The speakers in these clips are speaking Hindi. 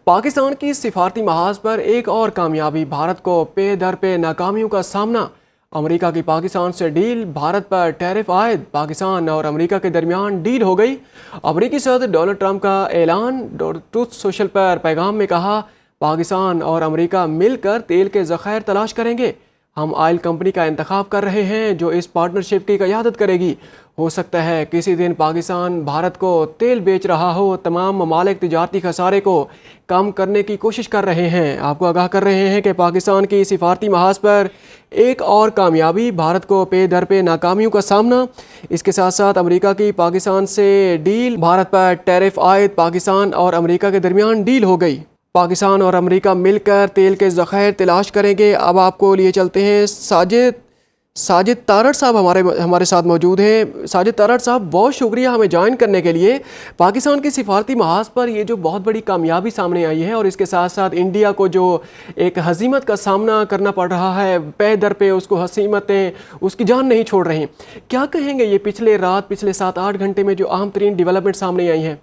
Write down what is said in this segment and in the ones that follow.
पाकिस्तान की सिफारती महाज पर एक और कामयाबी, भारत को पे दर पे नाकामियों का सामना। अमेरिका की पाकिस्तान से डील, भारत पर टैरिफ आयद, पाकिस्तान और अमेरिका के दरमियान डील हो गई। अमेरिकी सदर डोनाल्ड ट्रंप का ऐलान। ट्रुथ सोशल पर पैगाम में कहा, पाकिस्तान और अमेरिका मिलकर तेल के ज़ख़ायर तलाश करेंगे। हम ऑयल कंपनी का इंतखाब कर रहे हैं जो इस पार्टनरशिप की क़यादत करेगी। हो सकता है किसी दिन पाकिस्तान भारत को तेल बेच रहा हो। तमाम ममालिक तिजारती खसारे को कम करने की कोशिश कर रहे हैं। आपको आगाह कर रहे हैं कि पाकिस्तान की सिफारती महाज पर एक और कामयाबी, भारत को पे दर पे नाकामियों का सामना। इसके साथ साथ अमेरिका की पाकिस्तान से डील, भारत पर टैरिफ आयद, पाकिस्तान और अमेरिका के दरमियान डील हो गई। पाकिस्तान और अमेरिका मिलकर तेल के ज़ख़ायर तलाश करेंगे। अब आपको लिए चलते हैं साजिद तारड़ साहब हमारे साथ मौजूद हैं। साजिद तारड़ साहब, बहुत शुक्रिया हमें ज्वाइन करने के लिए। पाकिस्तान की सिफारती महाज पर ये जो बहुत बड़ी कामयाबी सामने आई है और इसके साथ साथ इंडिया को जो एक हज़ीमत का सामना करना पड़ रहा है, पे दर पे उसको हसीमतें उसकी जान नहीं छोड़ रही, क्या कहेंगे ये पिछले 7-8 घंटे में जो अहम तरीन डेवलपमेंट सामने आई हैं?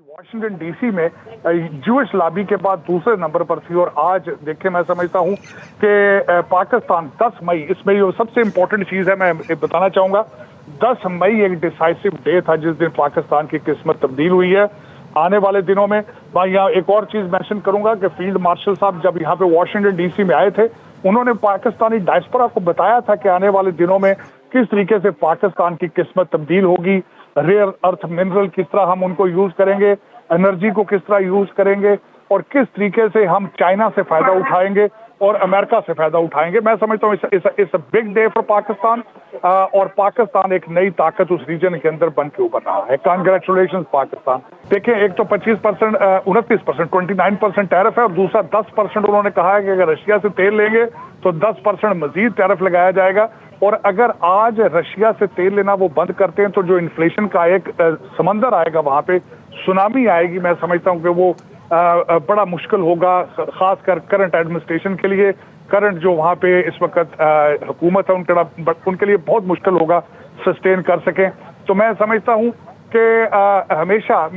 वाशिंगटन डीसी में जूश लॉबी के बाद दूसरे नंबर पर थी और आज देखिए मैं समझता हूं कि पाकिस्तान 10 मई, इसमें जो सबसे इंपॉर्टेंट चीज है मैं बताना चाहूंगा, 10 मई एक डिसाइसिव डे था जिस दिन पाकिस्तान की किस्मत तब्दील हुई है। आने वाले दिनों में मैं यहाँ एक और चीज मेंशन करूंगा कि फील्ड मार्शल साहब जब यहाँ पे वाशिंगटन डीसी में आए थे, उन्होंने पाकिस्तानी डायस्पोरा को बताया था कि आने वाले दिनों में किस तरीके से पाकिस्तान की किस्मत तब्दील होगी, रेयर अर्थ मिनरल किस तरह हम उनको यूज करेंगे, एनर्जी को किस तरह यूज करेंगे और किस तरीके से हम चाइना से फायदा उठाएंगे और अमेरिका से फायदा उठाएंगे। मैं समझता हूँ it's a big day for Pakistan और पाकिस्तान एक नई ताकत उस रीजन के अंदर बन के उभर रहा है। कांग्रेचुलेशन पाकिस्तान। देखिए, एक तो 25%, 29%, 29% टैरिफ है और दूसरा 10% उन्होंने कहा है कि अगर रशिया से तेल लेंगे तो 10% मजीद टैरिफ लगाया जाएगा। और अगर आज रशिया से तेल लेना वो बंद करते हैं तो जो इन्फ्लेशन का एक समंदर आएगा, वहां पे सुनामी आएगी। मैं समझता हूं कि वो बड़ा मुश्किल होगा, खासकर करंट एडमिनिस्ट्रेशन के लिए। करंट जो वहां पे इस वक्त हुकूमत है उनके लिए बहुत मुश्किल होगा सस्टेन कर सकें। तो मैं समझता हूं कि हमेशा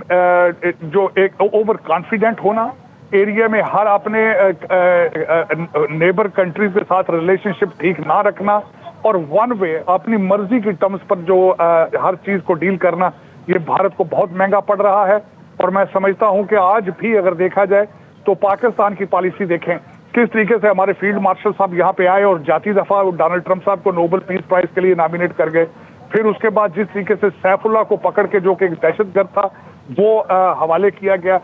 जो एक ओवर कॉन्फिडेंट होना, एरिया में हर अपने नेबर कंट्रीज के साथ रिलेशनशिप ठीक ना रखना और वन वे अपनी मर्जी की टर्म्स पर जो हर चीज को डील करना, ये भारत को बहुत महंगा पड़ रहा है। और मैं समझता हूं कि आज भी अगर देखा जाए तो पाकिस्तान की पॉलिसी देखें किस तरीके से हमारे फील्ड मार्शल साहब यहाँ पे आए और जाती दफा डोनाल्ड ट्रंप साहब को नोबेल पीस प्राइज के लिए नॉमिनेट कर गए। फिर उसके बाद जिस तरीके से सैफुल्लाह को पकड़ के, जो कि एक दहशतगर्द था, वो हवाले किया गया।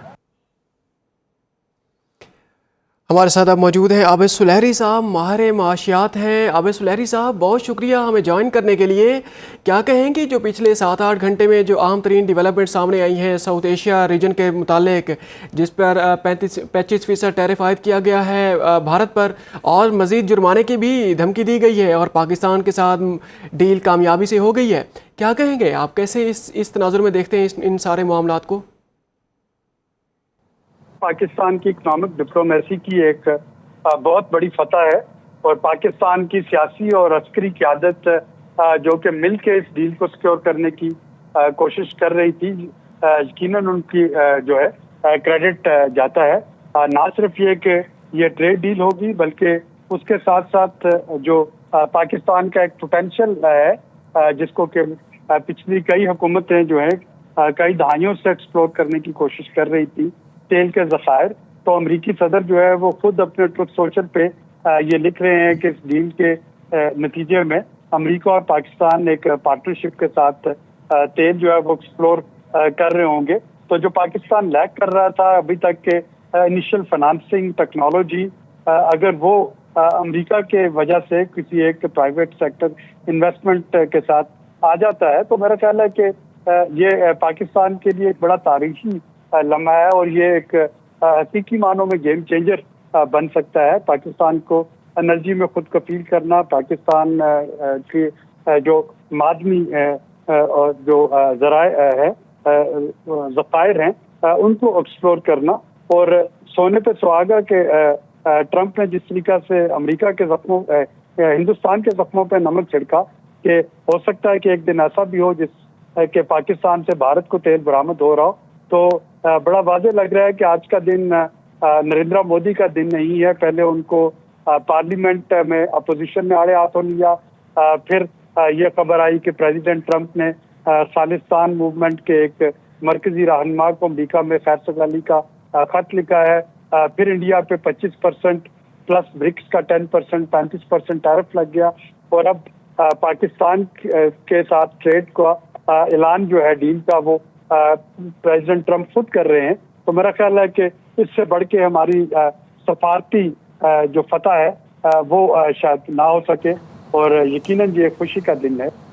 हमारे साथ अब मौजूद हैं आबिद सुलहरी साहब, माहिर माशियात हैं। आबिद सुलहरी साहब, बहुत शुक्रिया हमें ज्वाइन करने के लिए। क्या कहेंगे जो पिछले 7-8 घंटे में जो अहम तरीन डेवलपमेंट सामने आई हैं साउथ एशिया रीजन के मुतालिक, जिस पर 25% टैरिफ आयद किया गया है भारत पर और मज़ीद जुर्माने की भी धमकी दी गई है और पाकिस्तान के साथ डील कामयाबी से हो गई है, क्या कहेंगे आप? कैसे इस तनाजुर में देखते हैं इन सारे मामलात को? पाकिस्तान की इकोनॉमिक डिप्लोमेसी की एक बहुत बड़ी फतह है और पाकिस्तान की सियासी और अस्करी क़यादत जो कि मिल के इस डील को सिक्योर करने की कोशिश कर रही थी, यकीनन उनकी जो है क्रेडिट जाता है। ना सिर्फ ये कि ये ट्रेड डील होगी, बल्कि उसके साथ साथ जो पाकिस्तान का एक पोटेंशियल है जिसको कि पिछली कई हुकूमतें जो है कई दहाइयों से एक्सप्लोर करने की कोशिश कर रही थी, तेल के ज़ख़ायर। तो अमरीकी सदर जो है वो खुद अपने ट्रुथ सोशल पे ये लिख रहे हैं कि इस डील के नतीजे में अमरीका और पाकिस्तान एक पार्टनरशिप के साथ तेल जो है वो एक्सप्लोर कर रहे होंगे। तो जो पाकिस्तान लैक कर रहा था अभी तक के इनिशियल फाइनेंसिंग टेक्नोलॉजी, अगर वो अमरीका के वजह से किसी एक प्राइवेट सेक्टर इन्वेस्टमेंट के साथ आ जाता है, तो मेरा ख्याल है कि ये पाकिस्तान के लिए एक बड़ा तारीखी लम्हा है और ये एक हकीकी मानों में गेम चेंजर बन सकता है। पाकिस्तान को एनर्जी में खुद कफील करना, पाकिस्तान के जो मादनी और जो ज़ख़ायर हैं उनको एक्सप्लोर करना और सोने पे सुहागा के ट्रंप ने जिस तरीका से अमेरिका के जख्मों हिंदुस्तान के जख्मों पे नमक छिड़का कि हो सकता है कि एक दिन ऐसा भी हो जिस कि पाकिस्तान से भारत को तेल बरामद हो रहा हो तो बड़ा वाज़ेह लग रहा है कि आज का दिन नरेंद्र मोदी का दिन नहीं है। पहले उनको पार्लियामेंट में अपोजिशन में आड़े हाथों लिया, फिर ये खबर आई कि प्रेसिडेंट ट्रंप ने खालिस्तान मूवमेंट के एक मरकजी रहनुमा को अमरीका में फैसल अली का खत लिखा है। फिर इंडिया पे 25% प्लस ब्रिक्स का 10%, 35% टैरिफ लग गया, और अब पाकिस्तान के साथ ट्रेड का ऐलान जो है डील का वो प्रेसिडेंट ट्रंप खुद कर रहे हैं। तो मेरा ख्याल है कि इससे बढ़ के हमारी सफारती जो फतह है वो शायद ना हो सके, और यकीनन ये खुशी का दिन है।